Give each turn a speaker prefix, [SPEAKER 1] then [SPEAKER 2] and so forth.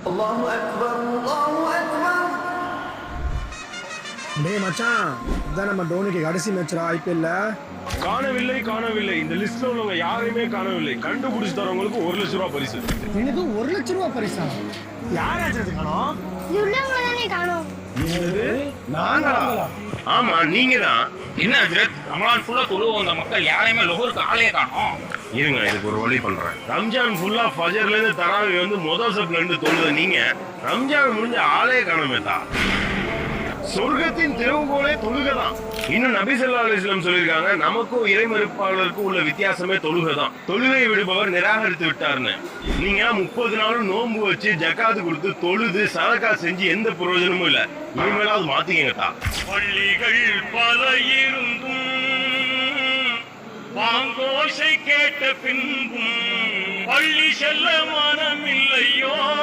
[SPEAKER 1] அல்லாஹு அக்பர் அல்லாஹு அக்பர்.
[SPEAKER 2] டேய் மச்சான், இதான் நம்ம டோனிக்கு கடைசி மேட்ச்ரா ஐபிஎல்ல.
[SPEAKER 3] காணவில்லை. இந்த லிஸ்ட்ல உள்ளவங்க யாரையுமே காணவில்லை. கண்டுபிடிச்சு தரவங்களுக்கு 1 லட்சம் ரூபாய் பரிசு.
[SPEAKER 2] எனக்கு 1 லட்சம் ரூபாய் பரிசா? யாராச்சும் காணோம்?
[SPEAKER 3] ஆமா, நீங்க தான்.
[SPEAKER 4] என்ன ரமலான் ஃபுல்லா தொழுவ வந்த மக்கள் யாரையுமே லொஹருக்கு ஆளே காணோம்.
[SPEAKER 3] இருங்க, இதுக்கு ஒரு வழி பண்றேன். ரம்ஜான் ஃபுல்லா ஃபஜர்ல இருந்து தராவி வந்து முதல் சப்ல இருந்து தொழுத நீங்க ரம்ஜான் முடிஞ்ச ஆளே காணமேதா. சொர்க்கத்தின் திறவுகோலே தொழுகைதான். இன்னும் நபி ஸல்லல்லாஹு அலைஹி வஸல்லம் சொல்லியிருக்காங்க, நமக்கும் இறைமறுப்பாளருக்கும் உள்ள வித்தியாசமே தொழுகைதான். தொழுகை விடுபவர் நிராகரித்து விட்டார்னு. நீங்க 30 நாளும் நோன்பு வச்சு ஜக்காத்து கொடுத்து தொழுது சதகா செஞ்சு எந்த பிரயோஜனமும் இல்ல. இனிமேலாவது மாத்திக்கங்கத்தா.
[SPEAKER 4] பள்ளிகள் பல இருந்தும் பாங்கோசை கேட்ட பின்பும் பள்ளி செல்ல மனமில்லையோ.